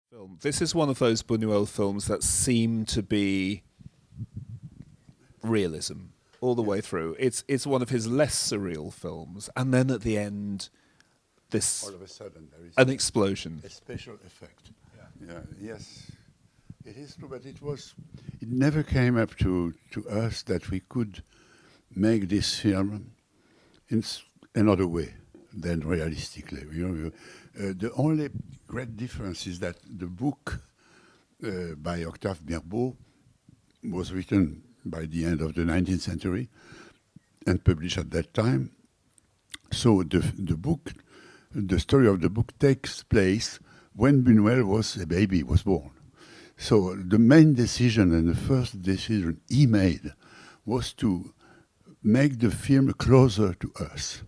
film. This is one of those Buñuel films that seem to be realism all the way through. It's one of his less surreal films, and then at the end, this All of a sudden, there is an explosion. a special effect. Yeah, yes, it is true, but it never came up to us that we could make this film in another way than realistically. The only great difference is that the book by Octave Mirbeau was written by the end of the 19th century and published at that time. So the story of the book takes place when Buñuel was a baby, was born. So the main decision and the first decision he made was to make the film closer to us.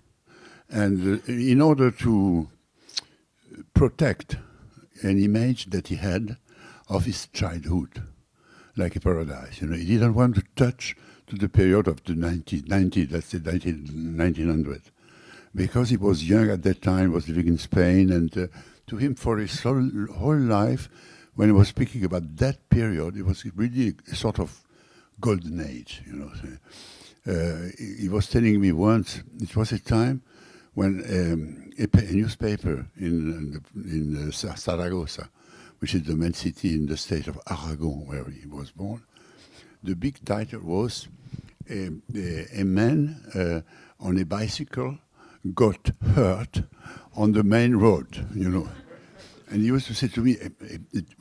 And in order to protect an image that he had of his childhood, like a paradise. He didn't want to touch to the period of the 1990, let's say 1900, because he was young at that time, was living in Spain, and to him, for his whole life, when he was speaking about that period, it was really a sort of golden age. He was telling me once, it was a time when a newspaper in Saragossa, which is the main city in the state of Aragon, where he was born, the big title was a man on a bicycle got hurt on the main road, And he used to say to me,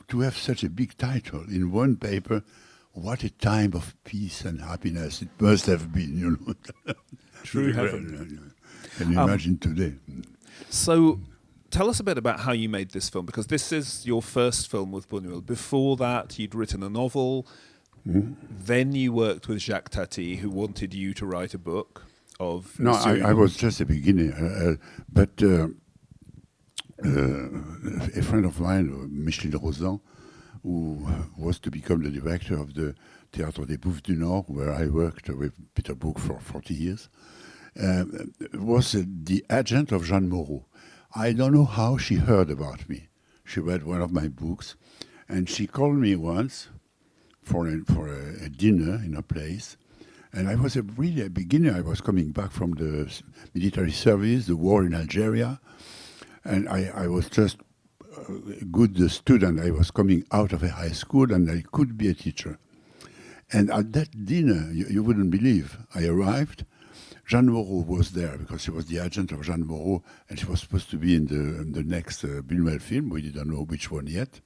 to have such a big title in one paper, what a time of peace and happiness it must have been, True heaven. Can you imagine today? So tell us a bit about how you made this film, because this is your first film with Buñuel. Before that, you'd written a novel. Then you worked with Jacques Tati, who wanted you to write a book of... No, I was just a beginner. But a friend of mine, Michel Rosan, who was to become the director of the Théâtre des Bouffes du Nord, where I worked with Peter Brook for 40 years, was the agent of Jeanne Moreau. I don't know how she heard about me. She read one of my books, and she called me once for a dinner in a place. And I was really a beginner. I was coming back from the military service, the war in Algeria, and I was just a good student. I was coming out of a high school, and I could be a teacher. And at that dinner, you wouldn't believe, I arrived. Jeanne Moreau was there because she was the agent of Jeanne Moreau, and she was supposed to be in the next Buñuel film. We didn't know which one yet.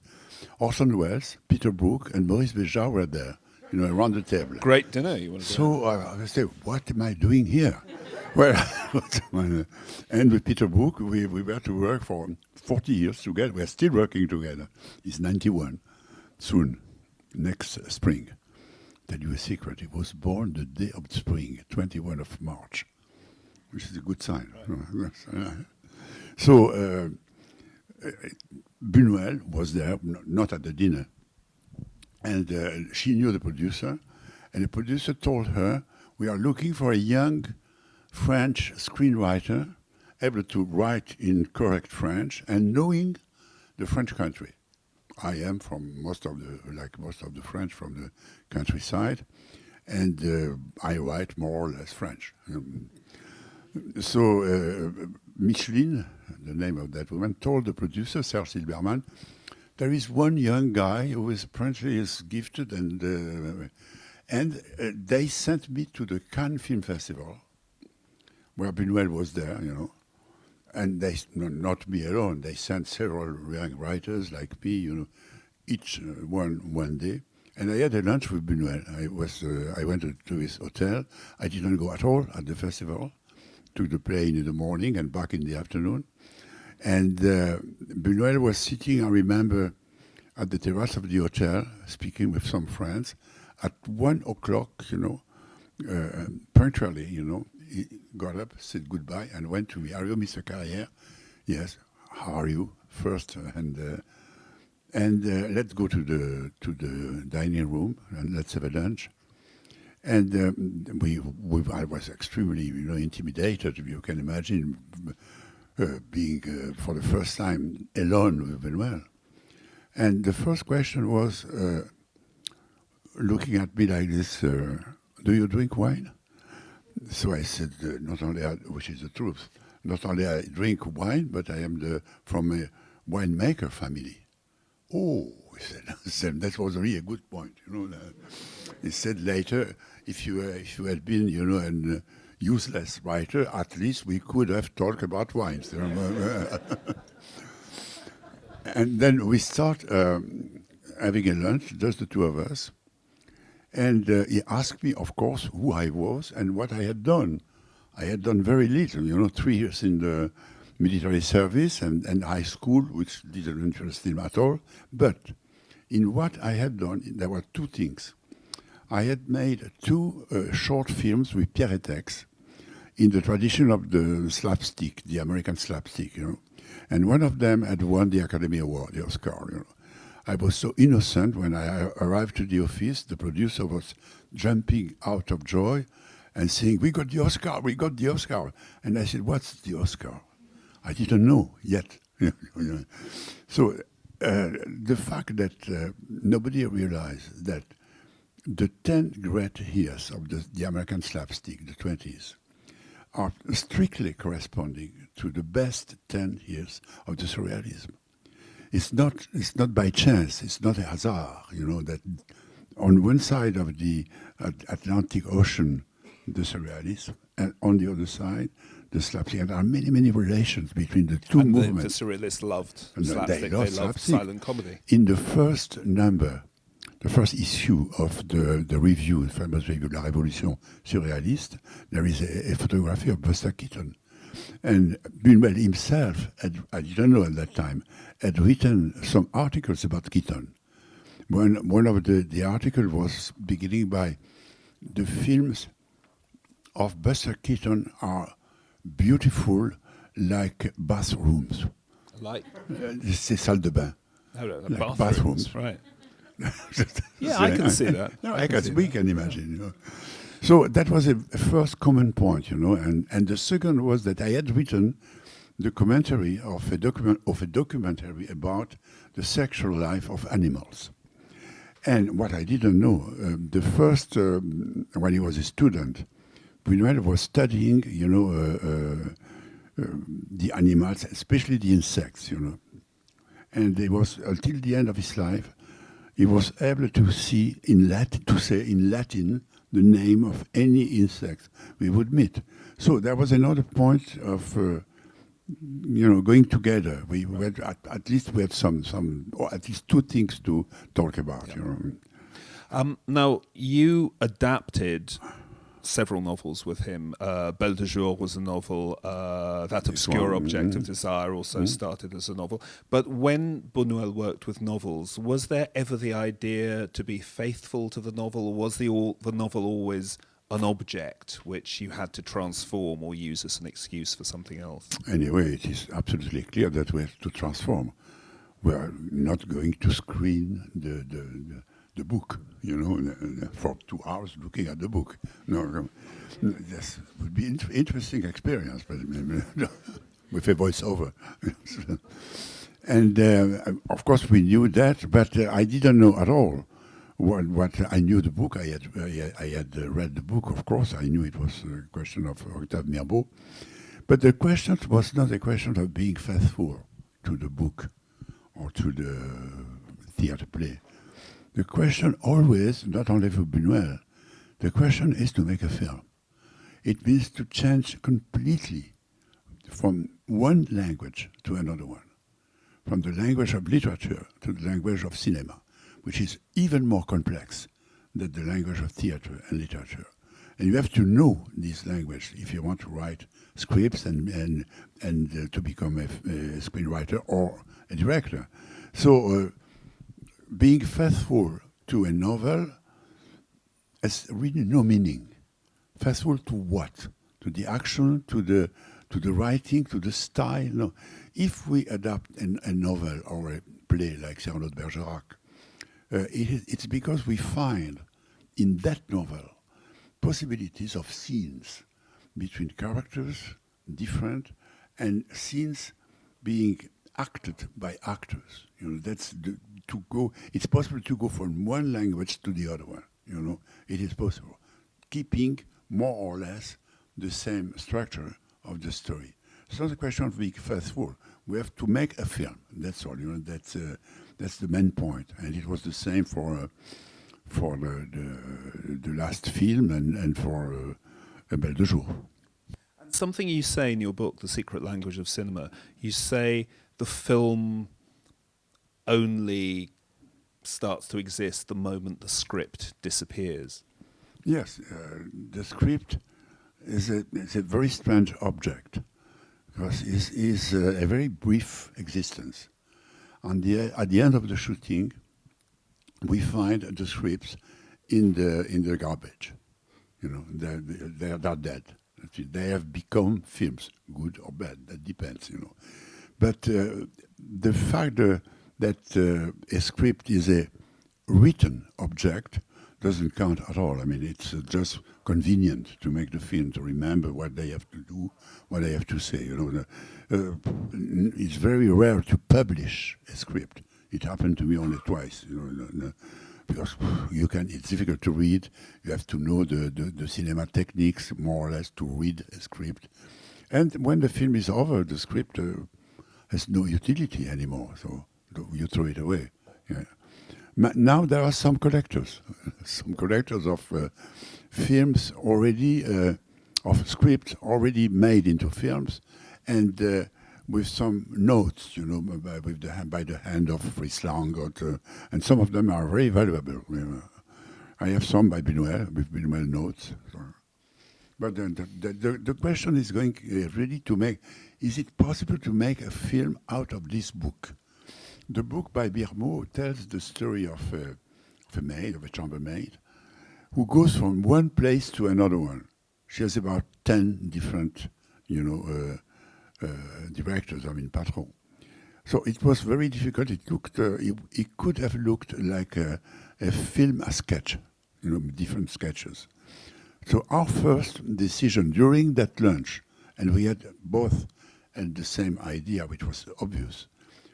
Orson Welles, Peter Brook, and Maurice Béjart were there, around the table. Great dinner. So I said, what am I doing here? Well, and with Peter Brook, we were to work for 40 years together. We're still working together. He's 91, soon, next spring. Tell you a secret, he was born the day of spring, 21 of March, which is a good sign. So Buñuel was there, not at the dinner, and she knew the producer, and the producer told her, we are looking for a young French screenwriter able to write in correct French and knowing the French country. I am from most of the French from the countryside, and I write more or less French. So Micheline, the name of that woman, told the producer, Serge Silberman, there is one young guy who is apparently gifted, and they sent me to the Cannes Film Festival, where Buñuel was there, And they, not me alone, they sent several young writers like me, each one day. And I had a lunch with Buñuel. I went to his hotel. I didn't go at all at the festival. Took the plane in the morning and back in the afternoon. And Buñuel was sitting, I remember, at the terrace of the hotel, speaking with some friends. At 1 o'clock, punctually, he got up, said goodbye, and went to me. Are you Mr. Carrière? Yes. How are you? First, and let's go to the dining room and let's have a lunch. And I was extremely, intimidated. You can imagine being for the first time alone with Buñuel. And the first question was looking at me like this, do you drink wine? So I said, not only, which is the truth, not only I drink wine, but I am from a winemaker family. Oh, he said, that was really a good point. He said later, if you had been, an useless writer, at least we could have talked about wines. And then we start having a lunch, just the two of us. And he asked me, of course, who I was and what I had done. I had done very little, 3 years in the military service and high school, which didn't interest him at all. But in what I had done, there were two things. I had made 2 short films with Pierre Etex in the tradition of the slapstick, the American slapstick, And one of them had won the Academy Award, the Oscar, I was so innocent when I arrived to the office. The producer was jumping out of joy and saying, we got the Oscar, we got the Oscar. And I said, what's the Oscar? I didn't know yet. So the fact that nobody realized that the 10 great years of the American slapstick, the 20s, are strictly corresponding to the best 10 years of the surrealism. It's not by chance, it's not a hazard, that on one side of the Atlantic Ocean, the surrealism, and on the other side, the slapstick. And there are many, many relations between the two movements. The surrealists loved slapstick. They loved silent comedy. In the first number, the first issue of the review, the famous review, La Révolution Surréaliste, there is a photography of Buster Keaton. And Buñuel himself, I didn't know at that time, had written some articles about Keaton. One of the articles was beginning by, the films of Buster Keaton are beautiful like bathrooms. Like? C'est salles de bain. No, like bathrooms. Right. Yeah, I can see that. No, we can imagine, So that was a first common point, and the second was that I had written the commentary of a documentary about the sexual life of animals. And what I didn't know, the first, when he was a student, Buñuel was studying, the animals, especially the insects, And it was until the end of his life, he was able to say in Latin the name of any insect we would meet. So there was another point of, going together. We had, at least we had some, or at least 2 things to talk about. Yeah. Now, you adapted several novels with him. Belle de Jour was a novel. That Obscure Object of Desire also started as a novel. But when Buñuel worked with novels, was there ever the idea to be faithful to the novel, or was the novel always an object which you had to transform or use as an excuse for something else? Anyway, it is absolutely clear that we have to transform. We are not going to screen the book, for 2 hours looking at the book. No, this would be interesting experience, but with a voiceover. And of course we knew that, but I didn't know at all what I knew the book. I had read the book, of course. I knew it was a question of Octave Mirbeau. But the question was not a question of being faithful to the book or to the theater play. The question always, not only for Buñuel, the question is to make a film. It means to change completely from one language to another one, from the language of literature to the language of cinema, which is even more complex than the language of theater and literature. And you have to know this language if you want to write scripts and to become a screenwriter or a director. So being faithful to a novel has really no meaning. Faithful to what? To the action, to the writing, to the style? No. If we adapt a novel or a play like Cyrano de Bergerac, it's because we find in that novel possibilities of scenes between characters, different, and scenes being acted by actors. You know, to go. It's possible to go from one language to the other one. You know, it is possible, keeping more or less the same structure of the story. It's not a question of being faithful. We have to make a film. That's all. You know, that's the main point. And it was the same for the last film and for A Belle de Jour. Something you say in your book, The Secret Language of Cinema, you say the film only starts to exist the moment the script disappears. Yes, the script is a very strange object because it is a very brief existence. At the end of the shooting, we find the scripts in the garbage. You know, they're dead. They have become films, good or bad. That depends, you know. But the fact that a script is a written object doesn't count at all. I mean, it's just convenient to make the film, to remember what they have to do, what they have to say. You know, it's very rare to publish a script. It happened to me only twice. You know, because it's difficult to read. You have to know the cinema techniques more or less to read a script. And when the film is over, the script has no utility anymore. So you throw it away. Yeah. Now there are some collectors of films already, of scripts already made into films, and with some notes, you know, by the hand of Frieslang, and some of them are very valuable. I have some by Buñuel, with Buñuel notes. But the question is going really to make: is it possible to make a film out of this book? The book by Birmo tells the story of a maid, of a chambermaid, who goes from one place to another one. She has about 10 different, directors, I mean, patrons. So it was very difficult. It could have looked like a film, a sketch, you know, different sketches. So our first decision during that lunch, and we had both and the same idea, which was obvious,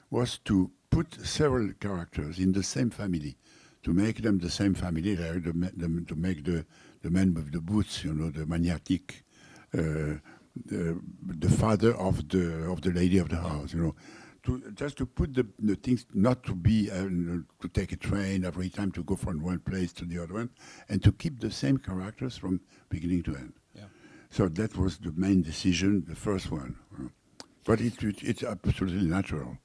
was to put several characters in the same family, to make them the same family, like to make the man with the boots, you know, the maniatic, the father of the lady of the house, you know, just to put the things, not to be to take a train every time to go from one place to the other one, and to keep the same characters from beginning to end. Yeah. So that was the main decision, the first one. But it's absolutely natural.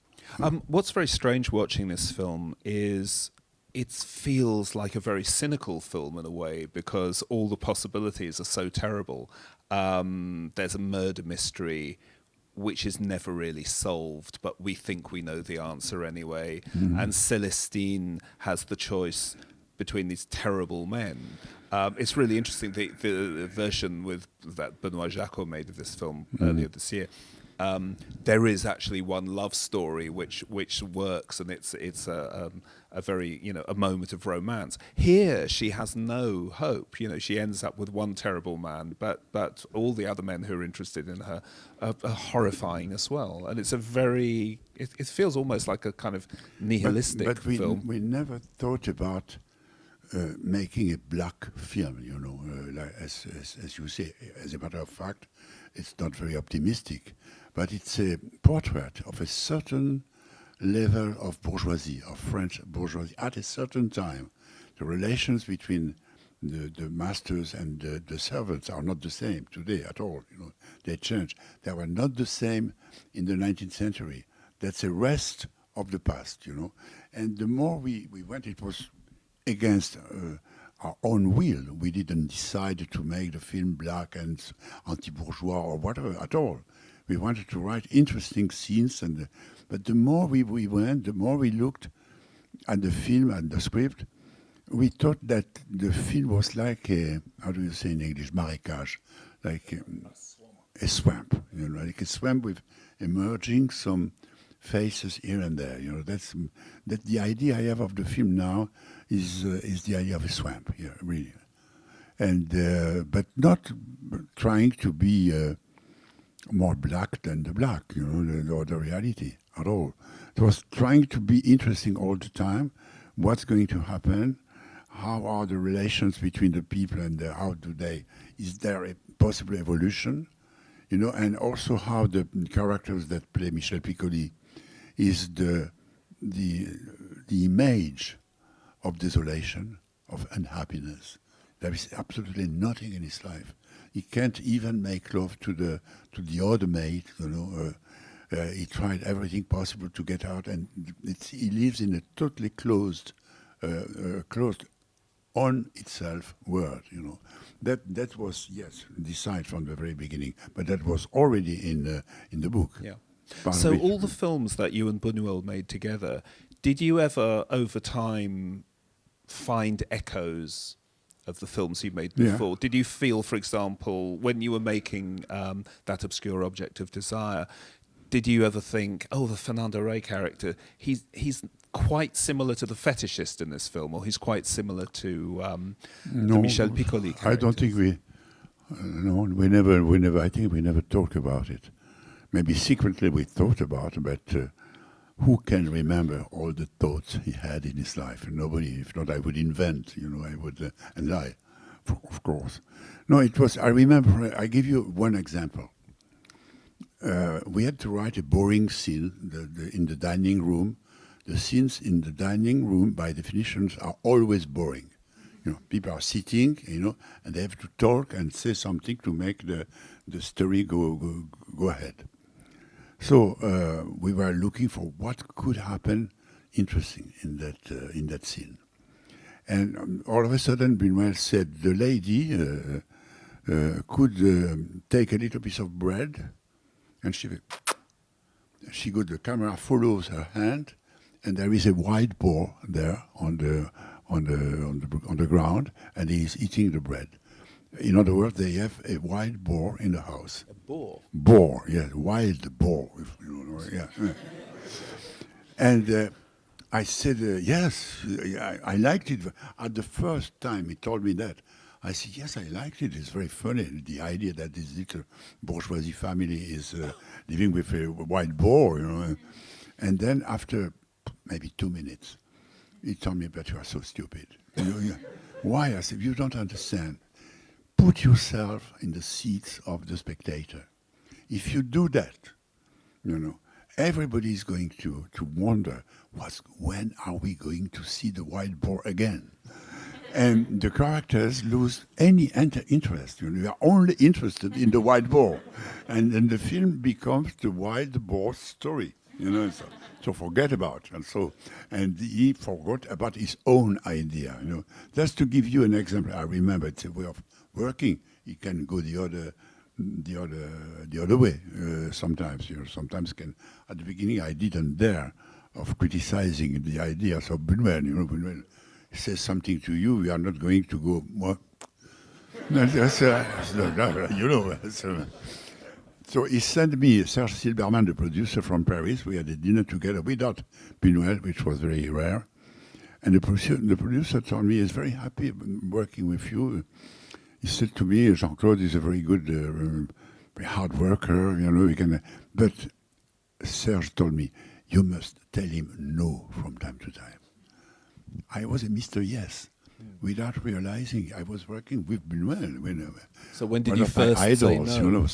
What's very strange watching this film is it feels like a very cynical film in a way, because all the possibilities are so terrible. There's a murder mystery which is never really solved, but we think we know the answer anyway. Mm-hmm. And Celestine has the choice between these terrible men. It's really interesting, the version that Benoît Jacot made of this film earlier this year. There is actually one love story which works, and it's a very, you know, a moment of romance. Here she has no hope. You know, she ends up with one terrible man, but all the other men who are interested in her are horrifying as well. And it's a very it feels almost like a kind of nihilistic film. We never thought about making a black film, you know, like as you say. As a matter of fact, it's not very optimistic, but it's a portrait of a certain level of bourgeoisie, of French bourgeoisie, at a certain time. The relations between the masters and the servants are not the same today at all. You know, they changed. They were not the same in the 19th century. That's a rest of the past, you know. And the more we went, it was against our own will. We didn't decide to make the film black and anti-bourgeois or whatever at all. We wanted to write interesting scenes, but the more we went, the more we looked at the film and the script, we thought that the film was like how do you say in English, marécage, like a swamp, you know, like a swamp with emerging some faces here and there. You know, that's the idea I have of the film now is the idea of a swamp. Yeah, really, and but not trying to be more black than the black. You know, the reality. at all. It was trying to be interesting all the time. What's going to happen? How are the relations between the people, and how do they? Is there a possible evolution? You know, and also how the characters that play Michel Piccoli is the image of desolation, of unhappiness. There is absolutely nothing in his life. He can't even make love to the other maid. You know, he tried everything possible to get out, and he lives in a totally closed on itself world. You know, that was, yes, decided from the very beginning, but that was already in the book. Yeah. So all the films that you and Buñuel made together, did you ever, over time, find echoes of the films you made before? Yeah. Did you feel, for example, when you were making That Obscure Object of Desire, did you ever think, oh, the Fernando Rey character, he's quite similar to the fetishist in this film, or he's quite similar to the Michel Piccoli character? I don't think we never. I think we never talked about it. Maybe secretly we thought about it, but who can remember all the thoughts he had in his life? Nobody. If not, I would invent. You know, I would and lie, of course. No, it was. I remember. I give you one example. We had to write a boring scene in the dining room. The scenes in the dining room, by definitions, are always boring. You know, people are sitting, you know, and they have to talk and say something to make the story go ahead. So we were looking for what could happen interesting in that scene. And all of a sudden, Buñuel said the lady could take a little piece of bread, and the camera follows her hand, and there is a wild boar there on the ground, and he is eating the bread. In other words, they have a wild boar in the house. A boar? Boar, yeah, wild boar. If you know, yeah. And I said, yes, I liked it. At the first time he told me that, I said, yes, I liked it. It's very funny, the idea that this little bourgeoisie family is living with a wild boar, you know. And then after maybe 2 minutes, he told me, but you are so stupid. You know, yeah. Why? I said, you don't understand. Put yourself in the seats of the spectator. If you do that, you know, everybody is going to wonder, when are we going to see the wild boar again? And the characters lose any interest. You know, they are only interested in the wild boar. And then the film becomes the wild boar story. You know, so forget about it. And he forgot about his own idea. You know, just to give you an example, I remember it's a way of working. He can go the other way sometimes. You know, sometimes at the beginning I didn't dare of criticizing the ideas of Buñuel. You know, Buñuel says something to you, we are not going to go more. No, you know. So he sent me Serge Silberman, the producer from Paris. We had a dinner together without Buñuel, which was very rare. And the producer told me he's very happy working with you. He said to me, Jean-Claude is a very good, very hard worker, you know. But Serge told me, you must tell him no from time to time. I was a Mr. Yes. Without realizing I was working with Buñuel. So when did you first say no? You know,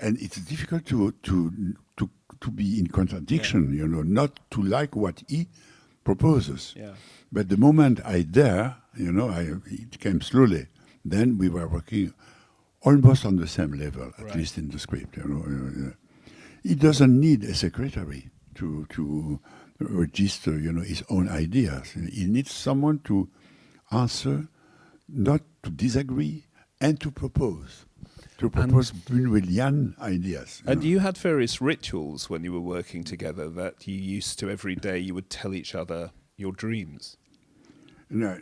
and it's difficult to be in contradiction, you know, not to like what he proposes. Yeah. But the moment I dare, you know, it came slowly. Then we were working almost on the same level, at least in the script. You know, he doesn't need a secretary to register, you know, his own ideas. He needs someone to answer, not to disagree, and to propose. To propose Buñuelian ideas. And you had various rituals when you were working together that you used to every day. You would tell each other your dreams. No,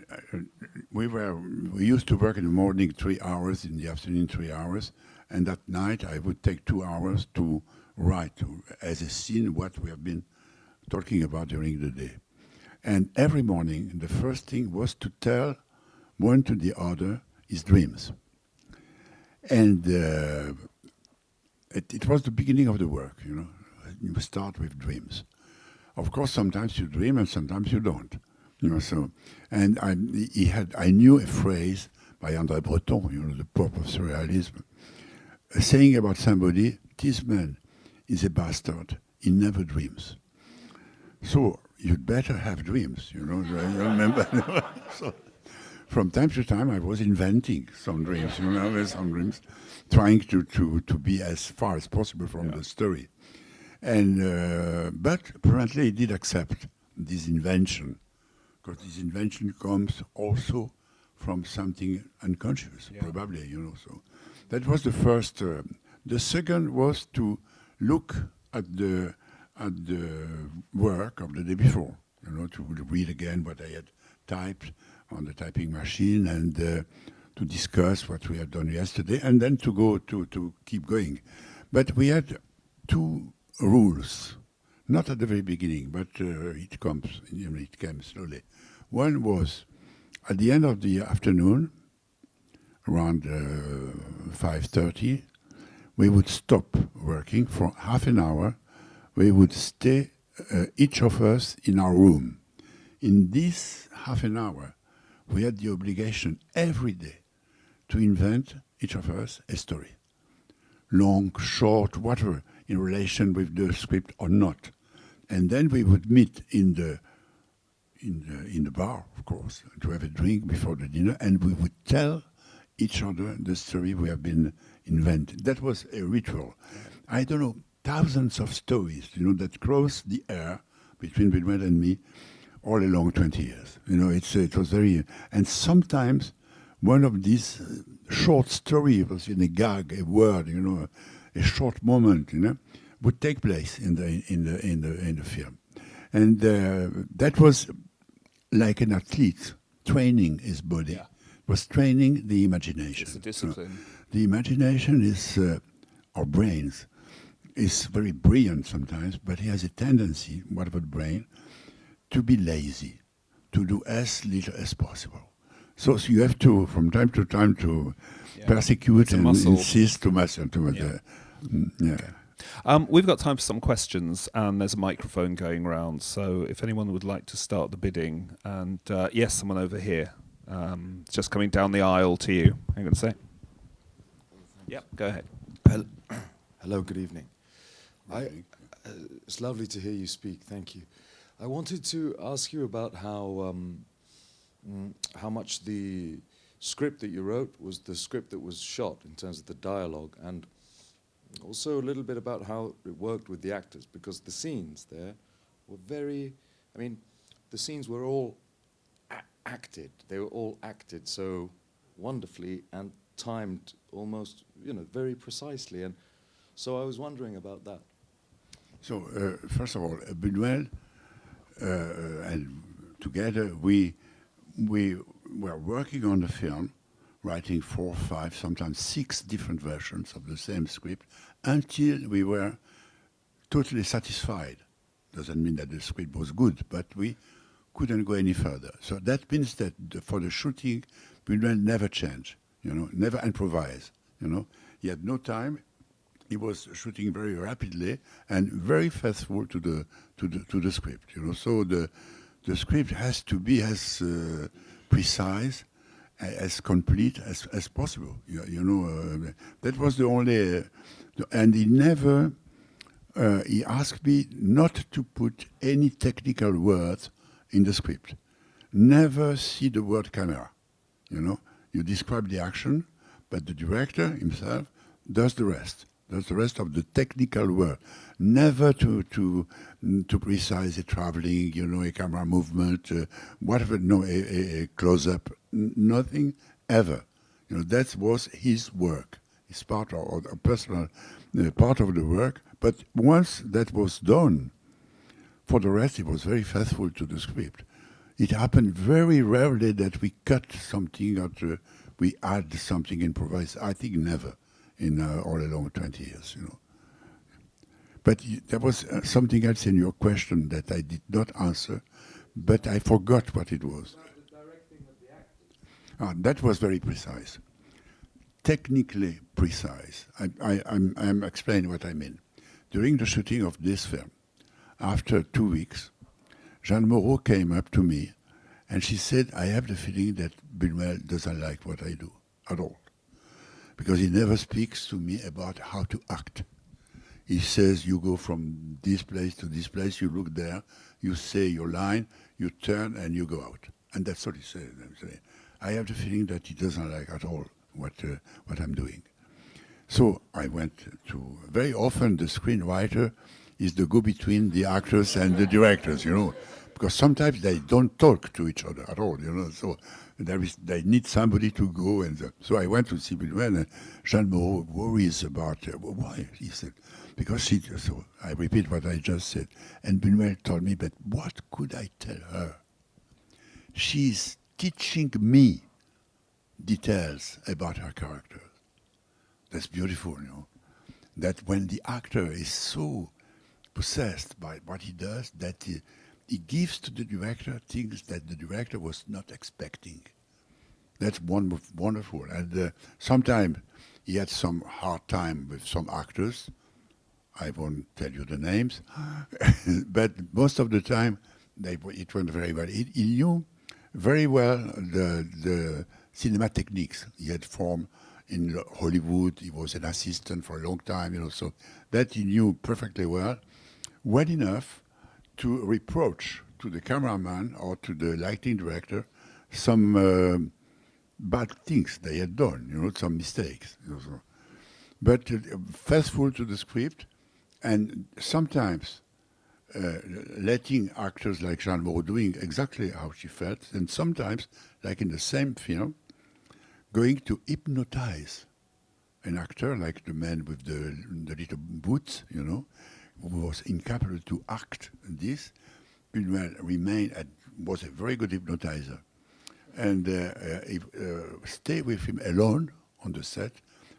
we used to work in the morning 3 hours, in the afternoon 3 hours, and at night I would take 2 hours to write as a scene what we have been talking about during the day. And every morning, the first thing was to tell one to the other his dreams. And it was the beginning of the work, you know. you start with dreams. Of course, sometimes you dream and sometimes you don't. So, and I knew a phrase by André Breton, the Pope of Surrealism, saying about somebody, this man is a bastard, he never dreams. So you'd better have dreams, you remember? So from time to time I was inventing some dreams, some dreams, trying to be as far as possible from the story. And but apparently he did accept this invention, because this invention comes also from something unconscious, probably, So that was the first. The second was to look at the work of the day before, to read again what I had typed on the typing machine, and to discuss what we had done yesterday, and then to go to keep going. But we had two rules, not at the very beginning, but it came slowly. One was at the end of the afternoon, around 5:30, we would stop working for half an hour. We would stay, each of us, in our room. In this half an hour, we had the obligation every day to invent, each of us, a story. Long, short, whatever, in relation with the script or not. And then we would meet in the bar, of course, to have a drink before the dinner, and we would tell each other the story we have been inventing. That was a ritual. I don't know, thousands of stories, that cross the air between Benoit and me all along 20 years. It was very... And sometimes one of these short stories was in a gag, a word, a short moment, would take place in the film. And that was like an athlete training his body. Yeah. Was training the imagination. It's a discipline. The imagination is, our brains, is very brilliant sometimes, but he has a tendency, whatever the brain, to be lazy, to do as little as possible. So you have to, from time to time, to persecute and insist too much. Okay. We've got time for some questions, and there's a microphone going around. So if anyone would like to start the bidding, and yes, someone over here, just coming down the aisle to you. Hang on a sec. Yep, go ahead. Hello, good evening. It's lovely to hear you speak. Thank you. I wanted to ask you about how much the script that you wrote was the script that was shot in terms of the dialogue, and also a little bit about how it worked with the actors, because the scenes there were very... I mean, the scenes were all acted. They were all acted so wonderfully and timed almost, very precisely. And so I was wondering about that. So, first of all, Benoit and together we were working on the film, writing 4, 5, sometimes 6 different versions of the same script until we were totally satisfied. Doesn't mean that the script was good, but we couldn't go any further. So that means that for the shooting, Benoit never changed, never improvise. He had no time. He was shooting very rapidly and very faithful to the script. So the script has to be as precise, as complete as possible. That was the only, and he never. He asked me not to put any technical words in the script. Never see the word camera. You describe the action, but the director himself does the rest. Does the rest of the technical work. Never to precise a traveling, a camera movement, whatever. No, a close-up. Nothing ever. That was his work. It's part of a personal part of the work. But once that was done, for the rest, he was very faithful to the script. It happened very rarely that we cut something or we add something improvised. I think never in all along 20 years, But there was something else in your question that I did not answer, but I forgot what it was. The directing of the actors. That was very precise. Technically precise. I'm explaining what I mean. during the shooting of this film, after 2 weeks, Jeanne Moreau came up to me and she said, I have the feeling that Buñuel doesn't like what I do at all, because he never speaks to me about how to act. He says, you go from this place to this place, you look there, you say your line, you turn and you go out. And that's what he said. I have the feeling that he doesn't like at all what I'm doing. So I went to, very often the screenwriter is the go-between the actors and the directors, you know, because sometimes they don't talk to each other at all, you know, so they need somebody to go. And so I went to see Buñuel, and Jeanne Moreau worries about, why? He said, because she, so I repeat what I just said. And Buñuel told me, but what could I tell her? She's teaching me details about her character. That's beautiful, you know. That when the actor is so possessed by what he does, that he gives to the director things that the director was not expecting. That's wonderful. And sometimes he had some hard time with some actors. I won't tell you the names. But most of the time, it went very well. He knew very well the cinema techniques he had formed in Hollywood. He was an assistant for a long time, you know, so that he knew perfectly well enough to reproach to the cameraman or to the lighting director some bad things they had done, you know, some mistakes. You know, so. But faithful to the script, and sometimes letting actors like Jeanne Moreau doing exactly how she felt, and sometimes, like in the same film, going to hypnotize an actor, like the man with the little boots, you know, who was incapable to act this. Buñuel was a very good hypnotizer. And stay with him alone on the set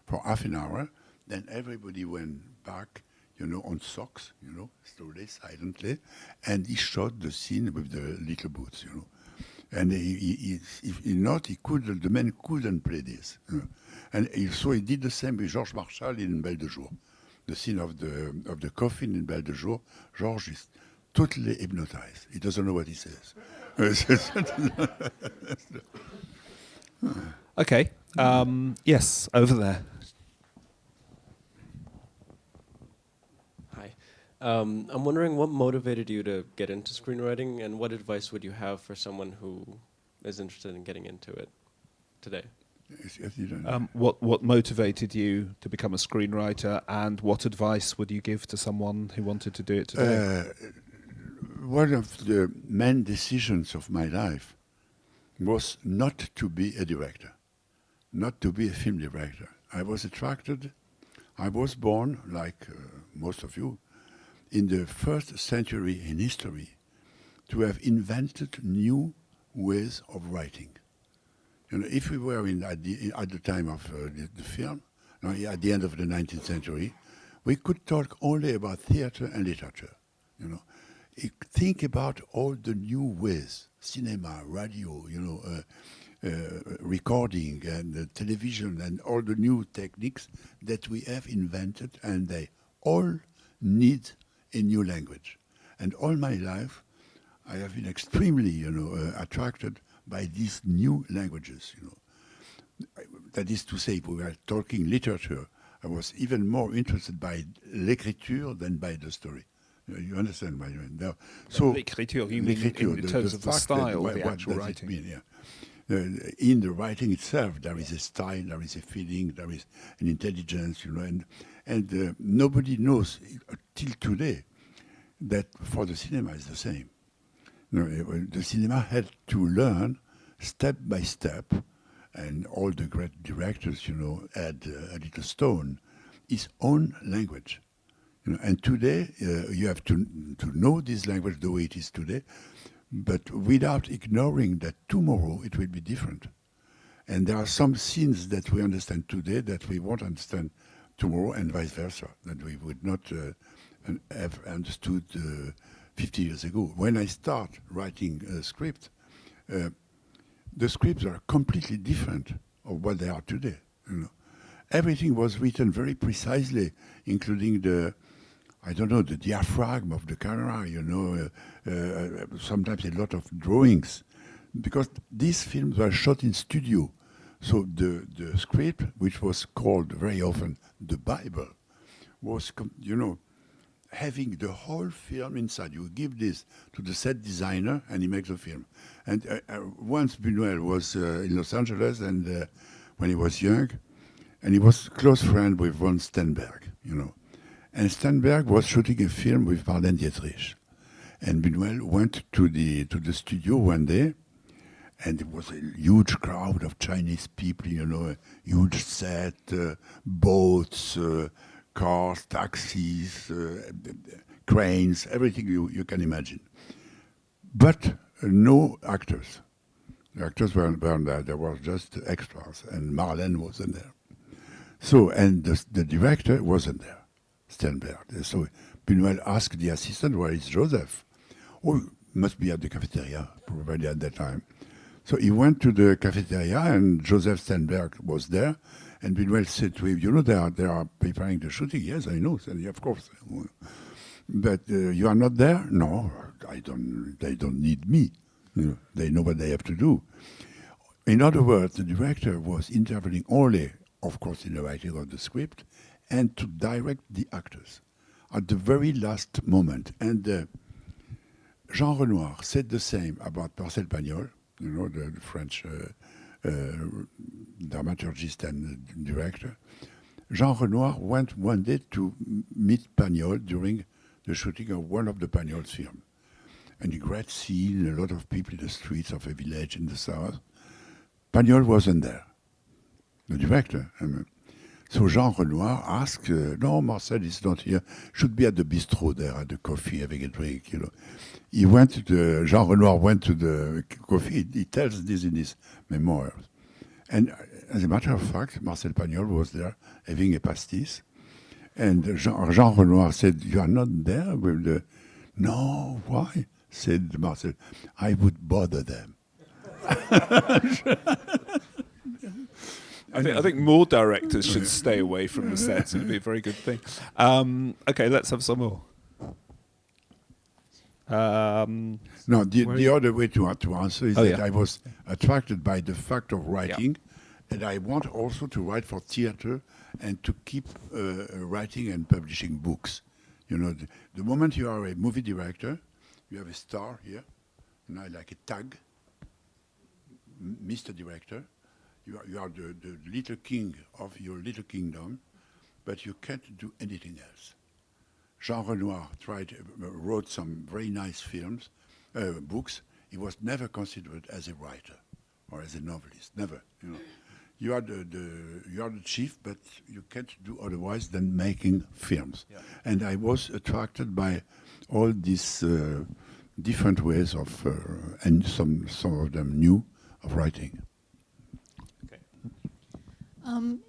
for half an hour. Then everybody went back, you know, on socks, you know, slowly, silently. And he shot the scene with the little boots, you know. And the man couldn't play this. You know. And so he did the same with Georges Marchal in Belle de Jour. The scene of the coffin in Belle de Jour, Georges is totally hypnotized. He doesn't know what he says. Okay. Yes, over there. Hi. I'm wondering what motivated you to get into screenwriting, and what advice would you have for someone who is interested in getting into it today? What motivated you to become a screenwriter, and what advice would you give to someone who wanted to do it today? One of the main decisions of my life was not to be a director, not to be a film director. I was attracted. I was born, like most of you, in the first century in history, to have invented new ways of writing. You know, if we were at the time of the film, at the end of the 19th century, we could talk only about theater and literature. You know, think about all the new ways, cinema, radio, you know, recording and television, and all the new techniques that we have invented, and they all need a new language. And all my life, I have been extremely, you know, attracted by these new languages, you know. That is to say, if we were talking literature, I was even more interested by l'écriture than by the story. You understand what I mean? Now, so L'écriture, you mean in terms of the style, the actual writing? In the writing itself, there is a style, there is a feeling, there is an intelligence, you know, and nobody knows till today that for the cinema it's the same. You know, the cinema had to learn step by step, and all the great directors, you know, had a little stone, his own language. You know, and today you have to know this language the way it is today, but without ignoring that tomorrow it will be different. And there are some scenes that we understand today that we won't understand tomorrow, and vice versa, that we would not have understood 50 years ago. When I start writing a script, the scripts are completely different of what they are today. You know, everything was written very precisely, including the I don't know, the diaphragm of the camera, sometimes a lot of drawings. Because these films were shot in studio. So the script, which was called very often the Bible, was, having the whole film inside. You give this to the set designer, and he makes the film. And once Buñuel was in Los Angeles, and when he was young, and he was close friend with von Sternberg, And Sternberg was shooting a film with Marlène Dietrich. And Buñuel went to the studio one day, and there was a huge crowd of Chinese people, a huge set, boats, cars, taxis, cranes, everything you can imagine. But no actors. The actors weren't there. There were just extras, and Marlène wasn't there. So, and the director wasn't there, Sternberg. So Buñuel asked the assistant, where is Joseph? Oh, must be at the cafeteria, probably at that time. So he went to the cafeteria, and Joseph Sternberg was there, and Buñuel said to him, they are preparing the shooting. Yes, I know. Said, yeah, of course. But you are not there? No, they don't need me. They know what they have to do. In other words, the director was intervening only, of course, in the writing of the script, and to direct the actors at the very last moment. And Jean Renoir said the same about Marcel Pagnol, the French dramaturgist and director. Jean Renoir went one day to meet Pagnol during the shooting of one of the Pagnol's films. And a great scene, a lot of people in the streets of a village in the south. Pagnol wasn't there, the director. So Jean Renoir asked, no, Marcel is not here. Should be at the bistro there, at the coffee, having a drink, Jean Renoir went to the coffee. He tells this in his memoirs. And as a matter of fact, Marcel Pagnol was there having a pastis. And Jean Renoir said, you are not there with the... No, why? Said Marcel, I would bother them. I think more directors should stay away from the sets. It would be a very good thing. Okay, let's have some more. No, the other way to answer is that I was attracted by the fact of writing, and I want also to write for theater and to keep writing and publishing books. The moment you are a movie director, you have a star here, like a tag, Mr. Director. You are the little king of your little kingdom, but you can't do anything else. Jean Renoir wrote some very nice books. He was never considered as a writer or as a novelist. Never. You are the chief, but you can't do otherwise than making films. Yeah. And I was attracted by all these different ways of, and some of them new, of writing.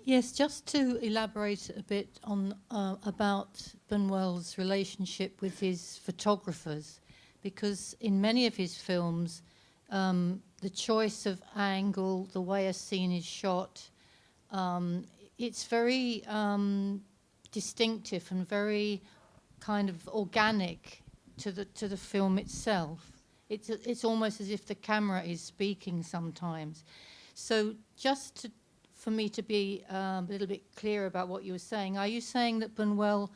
Yes, just to elaborate a bit on about Buñuel's relationship with his photographers, because in many of his films, the choice of angle, the way a scene is shot, it's very distinctive and very kind of organic to the film itself. It's almost as if the camera is speaking sometimes. So just for me to be a little bit clear about what you were saying, are you saying that Buñuel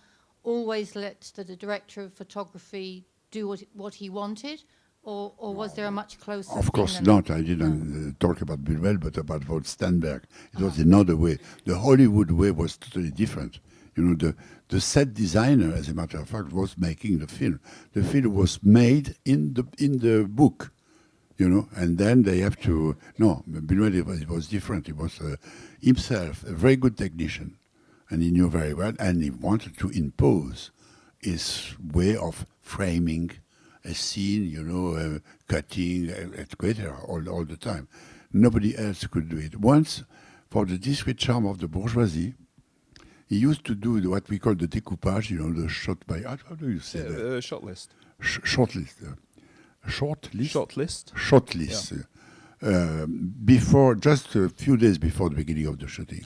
always let the director of photography do what he wanted, or was there a much closer? Of course not. I didn't talk about Buñuel, but about von Sternberg. It was another way. The Hollywood way was totally different. The set designer, as a matter of fact, was making the film. The film was made in the book. And then they have to... No, Buñuel, it was different. He was himself a very good technician, and he knew very well, and he wanted to impose his way of framing a scene, cutting, etc., all the time. Nobody else could do it. Once, for the discreet charm of the bourgeoisie, he used to do what we call the découpage, the shot by... How do you say that? Shot list. Short list. Short list? Short list. Short list. Before, just a few days before the beginning of the shooting.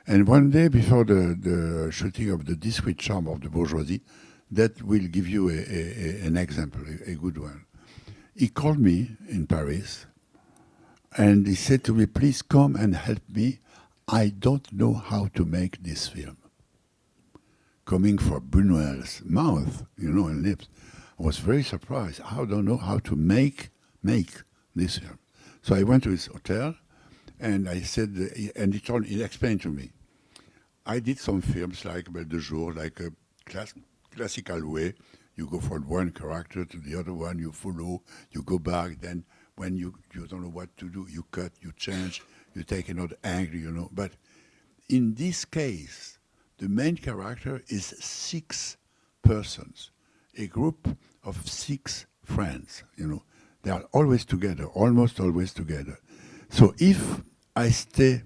And one day before the shooting of the Discreet Charm of the Bourgeoisie, that will give you an example, a good one. He called me in Paris, and he said to me, please come and help me. I don't know how to make this film. Coming from Buñuel's mouth, and lips. I was very surprised. I don't know how to make this film. So I went to his hotel, and I said, and he explained to me. I did some films like Belle de Jour, like a classical way. You go from one character to the other one, you follow, you go back, then when you don't know what to do, you cut, you change, you take another angle, But in this case, the main character is 6 persons, a group of 6 friends, They are always together, almost always together. So if I stay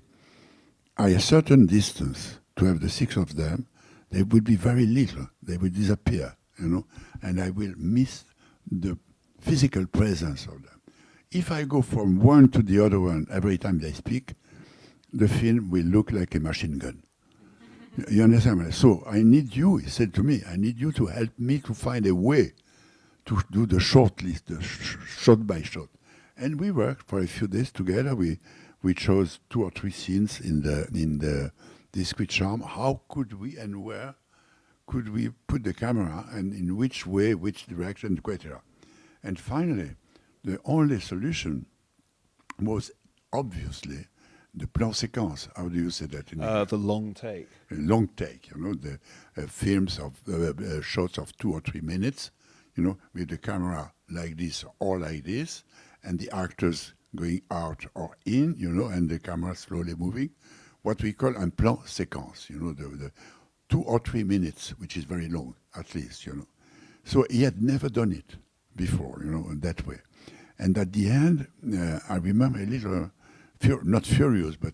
at a certain distance to have the 6 of them, they would be very little. They will disappear, and I will miss the physical presence of them. If I go from one to the other one every time they speak, the film will look like a machine gun. You understand? So I need you, he said to me, I need you to help me to find a way to do the short list, the shot by shot. And we worked for a few days together. We chose 2 or 3 scenes in the Discreet Charm. How could we and where could we put the camera, and in which way, which direction, etc. And finally, the only solution was obviously the plan séquence. How do you say that in English? The long take. A long take, the films of shots of 2 or 3 minutes, with the camera like this or like this, and the actors going out or in, and the camera slowly moving. What we call un plan séquence, the 2 or 3 minutes, which is very long, at least, So he had never done it before, in that way. And at the end, I remember a little, not furious, but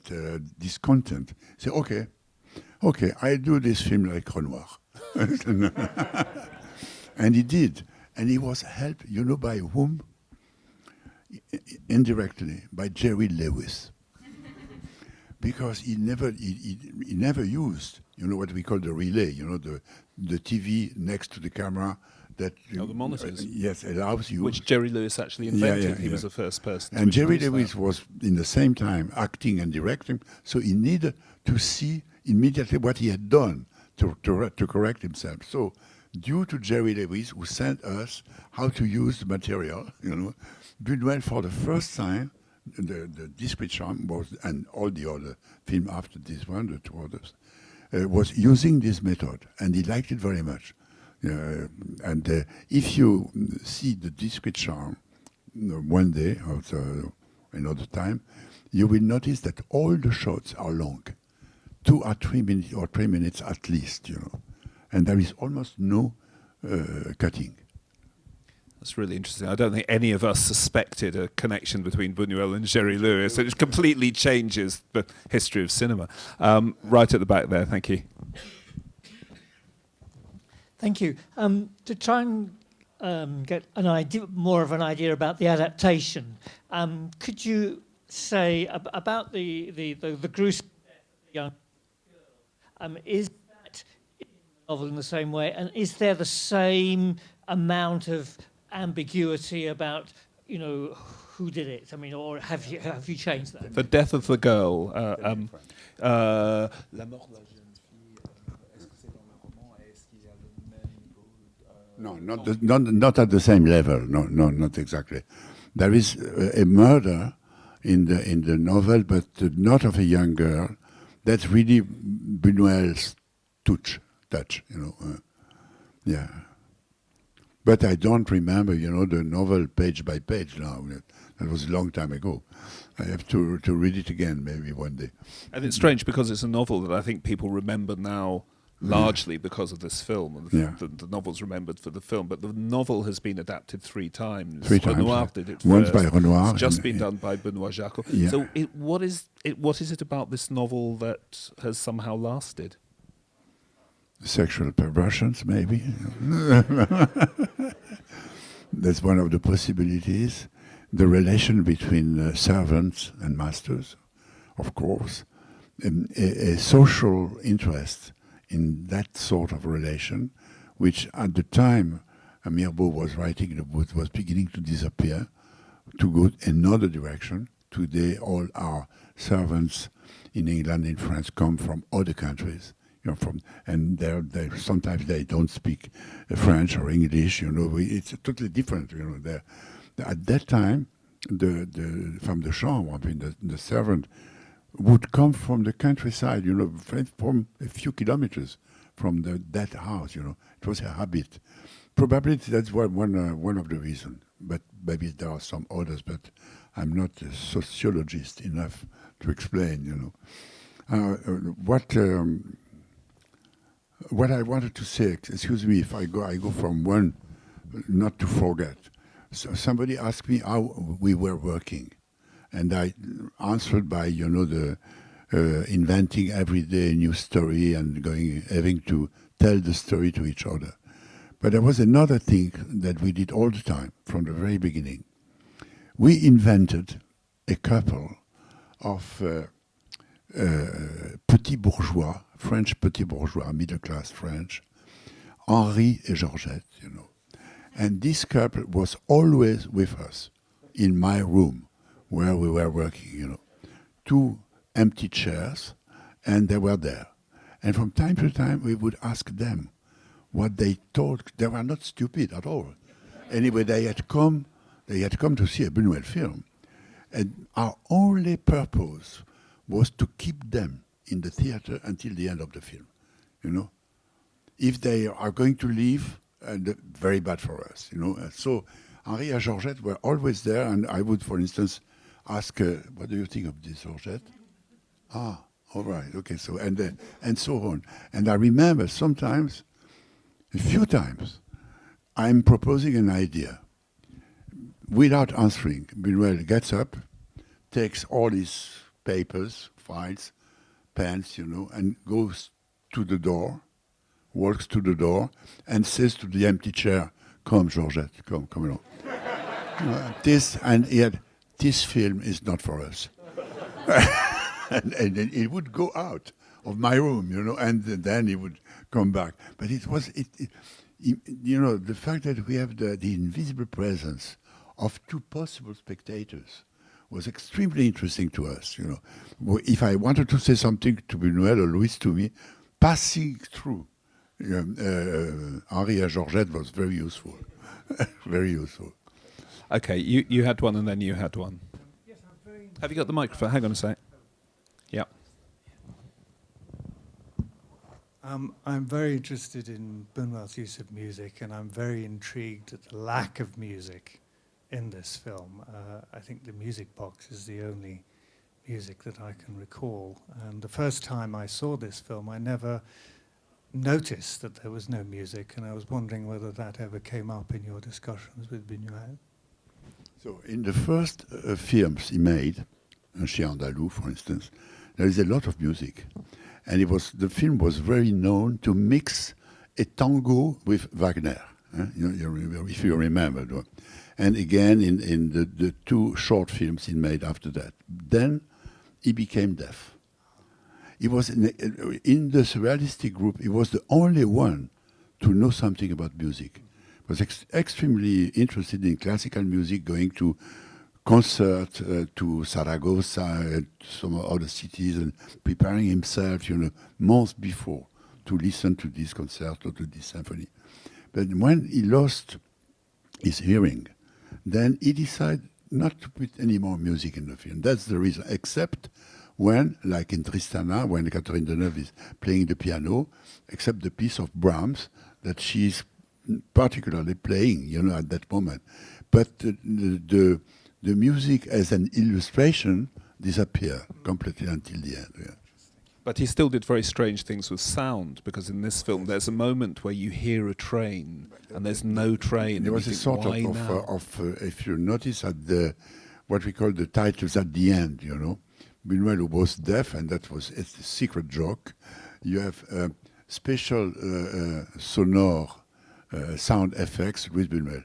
discontent. Say, okay, I do this film like Renoir. And he did. And he was helped, by whom? Indirectly, by Jerry Lewis. Because he never used, what we call the relay, the TV next to the camera that the monitors. Yes, allows you. Which Jerry Lewis actually invented. Yeah. He was the first person. And to Jerry introduce Lewis that. was in the same time acting and directing, so he needed to see immediately what he had done to correct himself. So, due to Jerry Lewis, who sent us how to use the material, Buñuel for the first time. The Discreet Charm was, and all the other film after this one, the 2 others, was using this method, and he liked it very much. And if you see the Discreet Charm one day or another time, you will notice that all the shots are long, 2 or 3 minutes or 3 minutes at least, and there is almost no cutting. That's really interesting. I don't think any of us suspected a connection between Buñuel and Jerry Lewis. It completely changes the history of cinema. Right at the back there, thank you. Thank you. To try and get an idea, more of an idea about the adaptation, could you say about the gruesome death of the young girl? Is that in the novel in the same way, and is there the same amount of ambiguity about who did it? I mean, or have you changed that? The death of the girl. La mort de la jeune fille. Est-ce que c'est dans le roman? Est-ce qu'il y a le même niveau? No, not at the same level. No, not exactly. There is a murder in the novel, but not of a young girl. That's really Buñuel's touch. Yeah. But I don't remember, the novel page by page now. That was a long time ago. I have to read it again maybe one day. And it's strange because it's a novel that I think people remember now largely because of this film. And the novel's remembered for the film, but the novel has been adapted 3 times. Renoir did it Once first. by Renoir. It's just been done by Benoît Jacot. Yeah. So what is it about this novel that has somehow lasted? Sexual perversions, maybe. That's one of the possibilities. The relation between servants and masters, of course. a social interest in that sort of relation, which at the time Mirbeau was writing the book was beginning to disappear, to go another direction. Today, all our servants in England, in France, come from other countries. And sometimes they don't speak French or English. It's totally different. At that time, from the chambre, the servant would come from the countryside. From a few kilometers from that house. It was a habit. Probably that's one of the reasons. But maybe there are some others. But I'm not a sociologist enough to explain. What I wanted to say, excuse me if I go from one, not to forget. So somebody asked me how we were working, and I answered by, inventing every day a new story and having to tell the story to each other. But there was another thing that we did all the time from the very beginning. We invented a couple of petits bourgeois, French petits bourgeois, middle class French, Henri et Georgette, And this couple was always with us in my room where we were working, Two empty chairs, and they were there. And from time to time, we would ask them what they thought. They were not stupid at all. Anyway, they had come to see a Buñuel film. And our only purpose was to keep them in the theater until the end of the film, If they are going to leave, very bad for us, So Henri and Georgette were always there, and I would, for instance, ask, what do you think of this, Georgette? All right, okay, so, and so on. And I remember sometimes, a few times, I'm proposing an idea. Without answering, Buñuel gets up, takes all his papers, files, pens, and goes to the door, walks to the door, and says to the empty chair, "Come, Georgette, come along." This film is not for us. and then he would go out of my room, and then he would come back. But it was, the fact that we have the invisible presence of two possible spectators was extremely interesting to us. If I wanted to say something to Buñuel or Louis to me, passing through Henri and Georgette was very useful, very useful. Okay, you had one and then you had one. Yes, I'm very. Have you got the microphone? Hang on a sec. Yeah. I'm very interested in Buñuel's use of music, and I'm very intrigued at the lack of music in this film. I think the music box is the only music that I can recall. And the first time I saw this film, I never noticed that there was no music, and I was wondering whether that ever came up in your discussions with Buñuel. So in the first films he made, Un Chien Andalou, for instance, there is a lot of music. And the film was very known to mix a tango with Wagner, if you remember. And again, in the two short films he made after that. Then he became deaf. He was in the surrealistic group, he was the only one to know something about music. He was extremely interested in classical music, going to concerts to Saragossa, some other cities, and preparing himself, months before to listen to this concert or to this symphony. But when he lost his hearing, then he decided not to put any more music in the film. That's the reason, except when, like in Tristana, when Catherine Deneuve is playing the piano, except the piece of Brahms that she's particularly playing, at that moment. But the music as an illustration disappeared completely until the end. Yeah. But he still did very strange things with sound, because in this film there's a moment where you hear a train and there's no train. There was a sort of if you notice at what we call the titles at the end, Buñuel was deaf, and it's a secret joke. You have special sonore sound effects with Buñuel.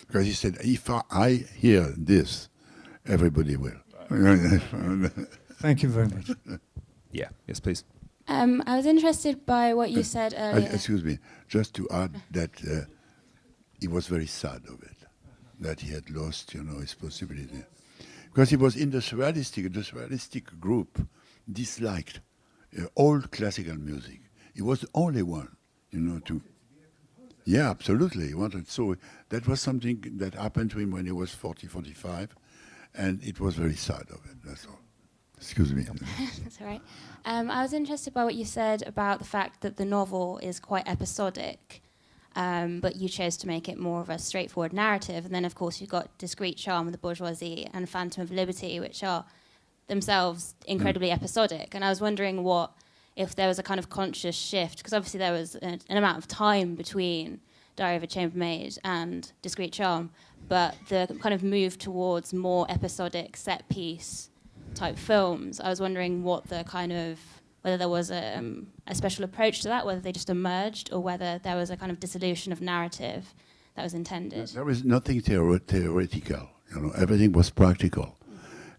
Because he said, if I hear this, everybody will. Thank you very much. Yeah, yes, please. I was interested by what you said earlier. Excuse me, just to add that he was very sad of it, that he had lost, his possibility. Because he was in the surrealistic group, disliked all classical music. He was the only one, to... Yeah, absolutely. He wanted. So that was something that happened to him when he was 40, 45, and it was very sad of it, that's all. Excuse me. That's all right. I was interested by what you said about the fact that the novel is quite episodic, but you chose to make it more of a straightforward narrative. And then, of course, you've got Discreet Charm of the Bourgeoisie and Phantom of Liberty, which are themselves incredibly episodic. And I was wondering if there was a kind of conscious shift, because obviously there was an amount of time between Diary of a Chambermaid and Discreet Charm, but the kind of move towards more episodic set piece type films. I was wondering whether there was a special approach to that, whether they just emerged, or whether there was a kind of dissolution of narrative that was intended. There was nothing theoretical, everything was practical.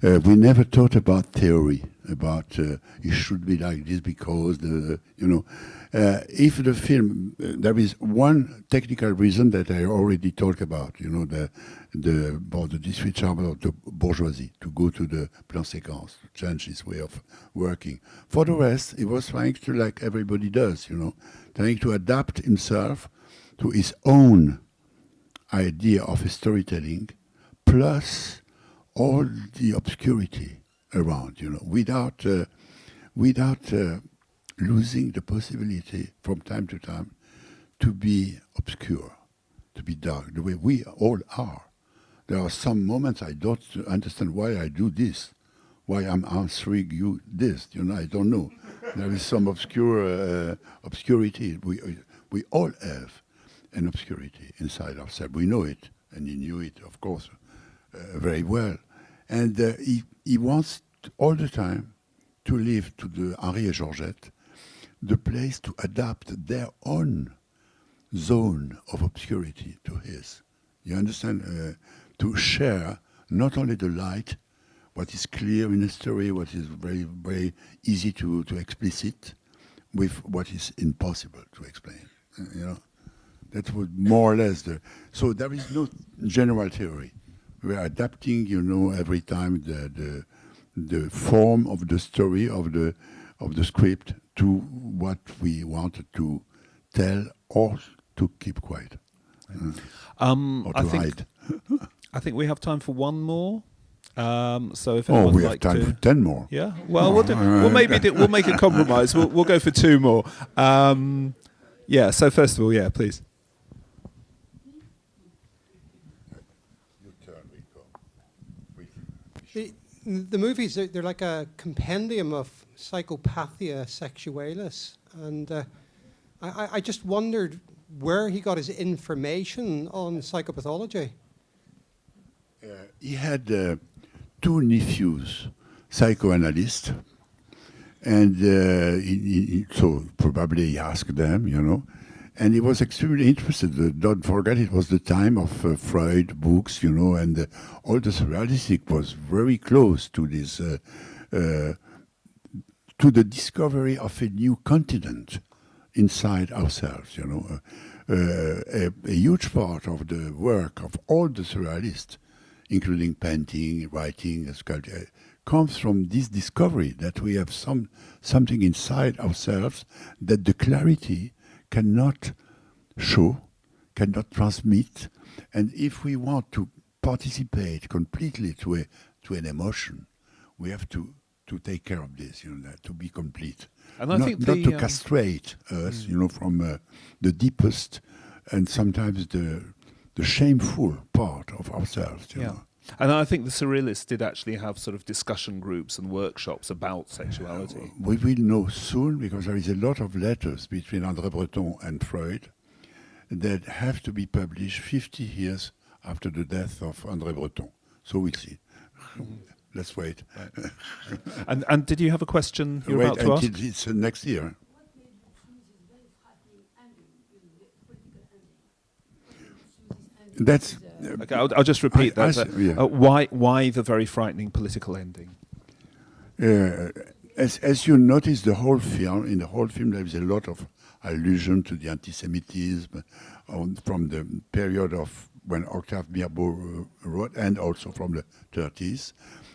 We never thought about theory, about it should be like this because if the film, there is one technical reason that I already talked about, the Discreet Charm of the Bourgeoisie, to go to the plan séquence, to change his way of working. For the rest, he was trying to, like everybody does, trying to adapt himself to his own idea of storytelling, plus all the obscurity around, without losing the possibility from time to time to be obscure, to be dark, the way we all are. There are some moments I don't understand why I do this, why I'm answering you this, I don't know. There is some obscurity. We all have an obscurity inside ourselves. We know it, and he knew it, of course, very well. And he wants all the time to leave to the Henri et Georgette the place to adapt their own zone of obscurity to his. You understand? To share not only the light, what is clear in a story, what is very, very easy to explicit, with what is impossible to explain. That was more or less so there is no general theory. We are adapting, every time the form of the story of the script to what we wanted to tell or to keep quiet, or to hide. I think we have time for one more. So if we have like time to, for 10 more. Yeah. Well, we'll make a compromise. We'll go for 2 more. So first of all, please. The movies, they're like a compendium of psychopathia sexualis. And I just wondered where he got his information on psychopathology. He had 2 nephews, psychoanalysts, and so probably he asked them, and he was extremely interested. Don't forget, it was the time of Freud books, and all the surrealistic was very close to this, to the discovery of a new continent inside ourselves. A huge part of the work of all the surrealists, including painting, writing, sculpture, comes from this discovery that we have something inside ourselves that the clarity cannot show, cannot transmit, and if we want to participate completely to an emotion, we have to take care of this, to be complete, and I think not to castrate us, from the deepest and sometimes the shameful part of ourselves. You know. And I think the Surrealists did actually have sort of discussion groups and workshops about sexuality. We will know soon, because there is a lot of letters between André Breton and Freud that have to be published 50 years after the death of André Breton. So we'll see. Let's wait. And did you have a question you're about to ask? Until it's next year. That's okay. I'll just repeat that. Why the very frightening political ending? As you notice, in the whole film, there is a lot of allusion to the anti-Semitism from the period of when Octave Mirbeau wrote, and also from the 30s,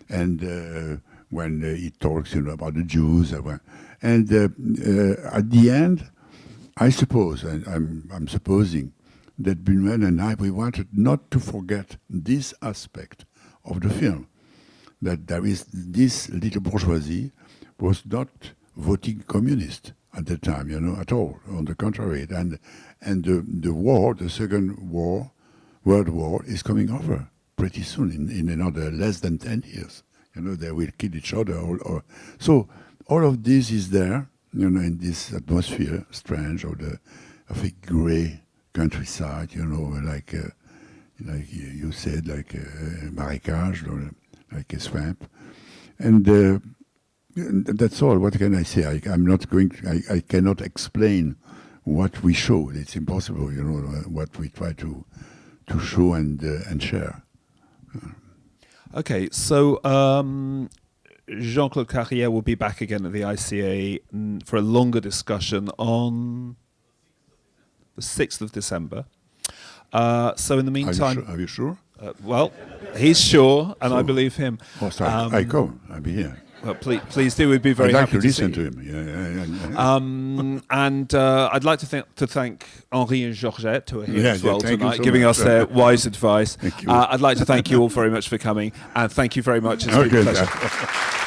and when he talks, about the Jews, and at the end, I suppose, and I'm supposing that Buñuel and I, we wanted not to forget this aspect of the film, that there is this little bourgeoisie was not voting communist at the time, at all. On the contrary, and the war, the Second World War, is coming over pretty soon, in another less than 10 years. They will kill each other. So all of this is there, in this atmosphere, strange, of a grey countryside, like you said, like a marécage, or like a swamp, and that's all. What can I say? I cannot explain what we show. It's impossible, what we try to show and share. Okay, so Jean-Claude Carrière will be back again at the ICA for a longer discussion on the 6th of December. So in the meantime... Are you sure? Well, he's sure, and I believe him. Oh, sorry. I come. I'll be here. Well, please do. We'd be very I'd like happy to listen see to him. Yeah. And I'd like to thank Henri and Georgette, who are here as well thank you tonight, so giving much. us their wise advice. Thank you. I'd like to thank you all very much for coming, and thank you very much. It's been a pleasure.